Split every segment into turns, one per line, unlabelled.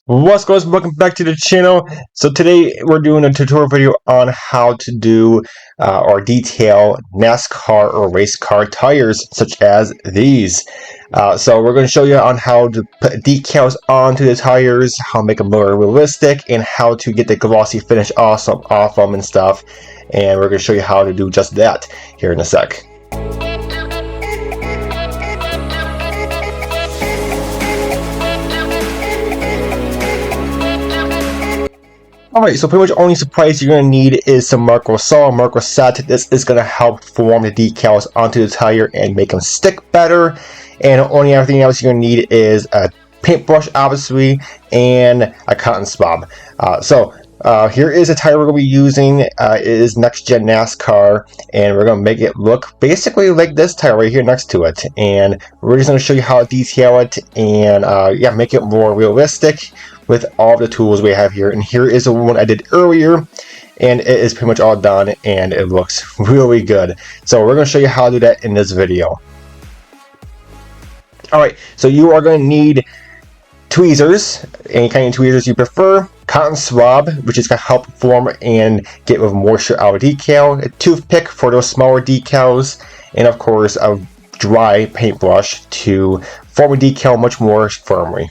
What's going on? Welcome back to the channel. So today we're doing a tutorial video on how to do or detail NASCAR or race car tires such as these. So we're going to show you on how to put decals onto the tires, how to make them more realistic, and how to get the glossy finish awesome off them and stuff. And we're going to show you how to do just that here in a sec. Alright, so pretty much only supplies you're going to need is some marker saw, marker set. This is going to help form the decals onto the tire and make them stick better. And only everything else you're going to need is a paintbrush, obviously, and a cotton swab. Here is a tire we're going to be using. It is Next Gen NASCAR, and we're going to make it look basically like this tire right here next to it. And we're just going to show you how to detail it and make it more realistic with all the tools we have here. And here is the one I did earlier, and it is pretty much all done and it looks really good. So we're going to show you how to do that in this video. Alright, so you are going to need tweezers, any kind of tweezers you prefer, cotton swab, which is going to help form and get with moisture out of decal, a toothpick for those smaller decals, and of course a dry paintbrush to form a decal much more firmly.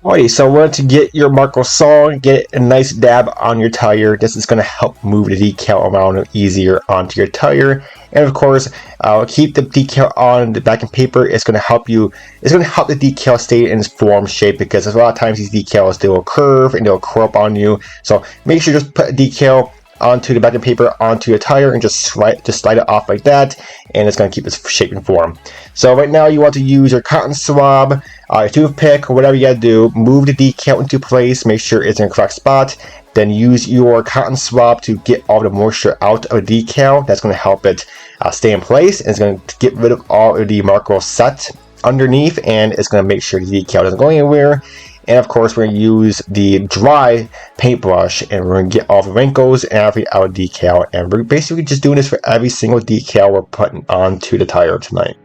Alrighty, so we're going to get your marker saw, get a nice dab on your tire. This is going to help move the decal around easier onto your tire. And of course, keep the decal on the backing paper. It's going to help you. It's going to help the decal stay in its form shape, because a lot of times these decals, they will curve and they'll curl up on you. So make sure you just put a decal onto the backing paper onto your tire and just slide it off like that, and it's going to keep its shape and form. So right now you want to use your cotton swab, your toothpick, or whatever you got to do. Move the decal into place, make sure it's in the correct spot. Then use your cotton swab to get all the moisture out of the decal. That's going to help it stay in place, and it's going to get rid of all of the marker set underneath, and it's going to make sure the decal doesn't go anywhere. And of course, we're going to use the dry paintbrush, and we're going to get all the wrinkles and everything out of decal. And we're basically just doing this for every single decal we're putting onto the tire tonight.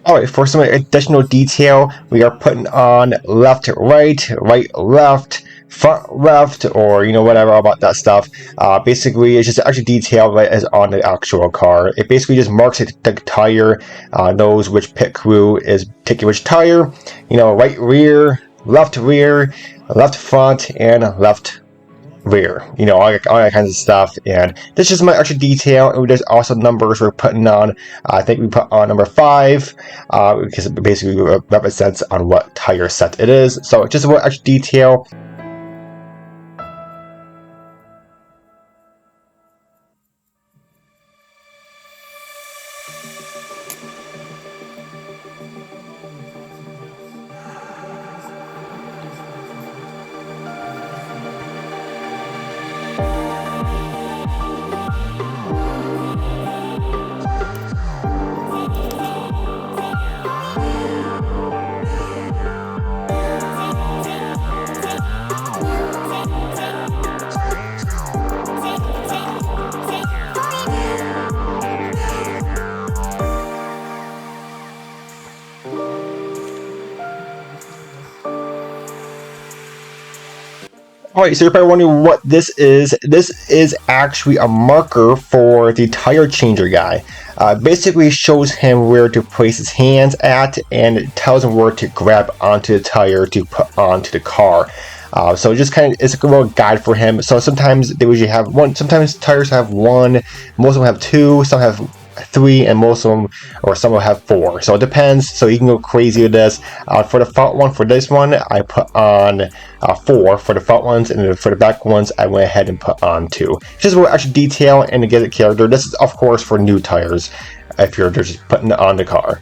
Alright, for some additional detail, we are putting on left, right, right, left, front, left, or whatever about that stuff. Basically, it's just extra detail that is on the actual car. It basically just marks the tire, knows which pit crew is taking which tire. Right rear, left front, and left rear, all that kinds of stuff. And this is my extra detail. And there's also numbers we're putting on. I think we put on number 5 because it basically represents on what tire set it is. So just a little extra detail. Alright, so you're probably wondering what this is. This is actually a marker for the tire changer guy. Basically shows him where to place his hands at, and it tells him where to grab onto the tire to put onto the car. So just kind of, it's a little guide for him. So sometimes they usually have one, sometimes tires have one, most of them have two, some have three, and most of them, or some will have four. So it depends. So you can go crazy with this. For the front one, for this one, I put on 4 for the front ones, and then for the back ones, I went ahead and put on 2. Just a little extra detail and to get a character. This is, of course, for new tires, if you're just putting it on the car.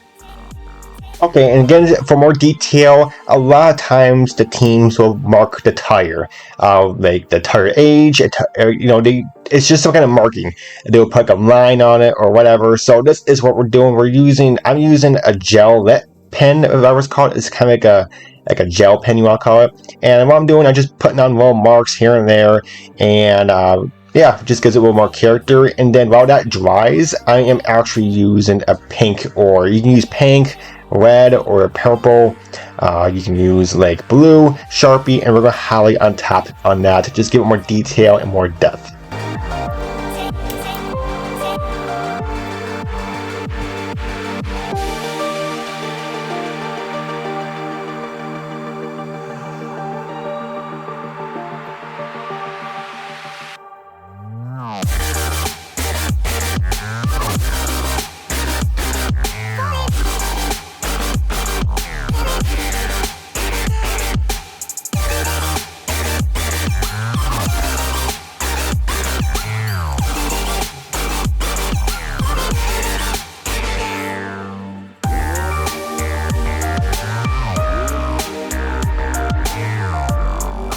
Okay, and again, for more detail, a lot of times the teams will mark the tire, like the tire age, you know, it's just some kind of marking. They'll put a line on it or whatever. So this is what we're doing. I'm using a gel lit pen, if I was called. It's kind of like a gel pen, you want to call it. And what I'm doing, I'm just putting on little marks here and there, and yeah, just gives it a little more character. And then while that dries, I am actually using a pink, or you can use pink, red, or purple. You can use like blue, Sharpie, and we're going to highlight on top on that to just give it more detail and more depth.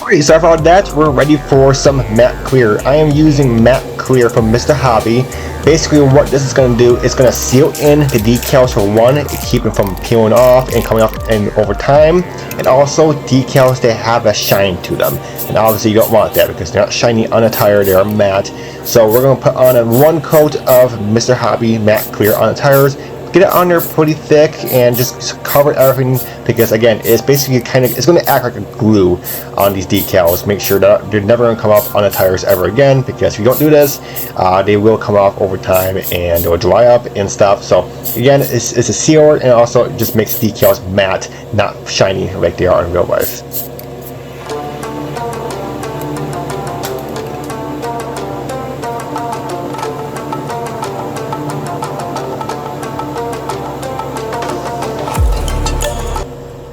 Alright, so for that, we're ready for some matte clear. I am using matte clear from Mr. Hobby. Basically what this is going to do is going to seal in the decals for one, keep them from peeling off and coming off and over time, and also decals that have a shine to them. And obviously you don't want that because they're not shiny on a tire, they are matte. So we're going to put on one coat of Mr. Hobby matte clear on the tires. Get it on there pretty thick and just cover everything, because again, it's basically it's going to act like a glue on these decals. Make sure that they're never going to come off on the tires ever again, because if you don't do this, they will come off over time and they will dry up and stuff. So again, it's a sealer, and also it just makes decals matte, not shiny like they are in real life.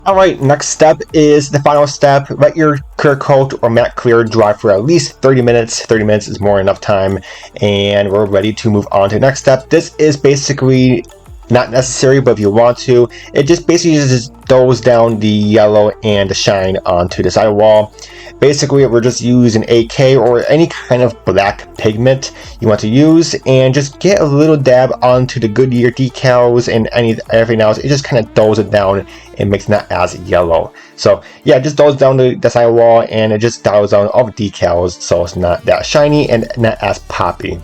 Alright, next step is the final step. Let your clear coat or matte clear dry for at least 30 minutes. 30 minutes is more than enough time, and we're ready to move on to the next step. This is basically not necessary, but if you want to, it just basically just throws down the yellow and the shine onto the sidewall. Basically, we're just using AK or any kind of black pigment you want to use, and just get a little dab onto the Goodyear decals and everything else. It just kind of throws it down and makes it not as yellow. So yeah, it just throws down the sidewall, and it just dials down all the decals so it's not that shiny and not as poppy.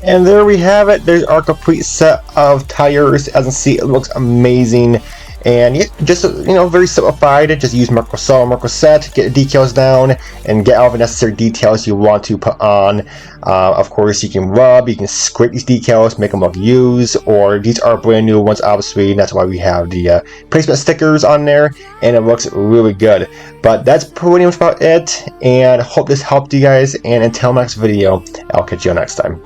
And there we have it. There's our complete set of tires. As you can see, it looks amazing. And yeah, just, you know, very simplified. Just use Marco Saw, Marco Set, get the decals down, and get all the necessary details you want to put on. Of course, you can rub, you can scrape these decals, make them look used, or these are brand new ones, obviously. That's why we have the placement stickers on there, and it looks really good. But that's pretty much about it, and I hope this helped you guys. And until next video, I'll catch you next time.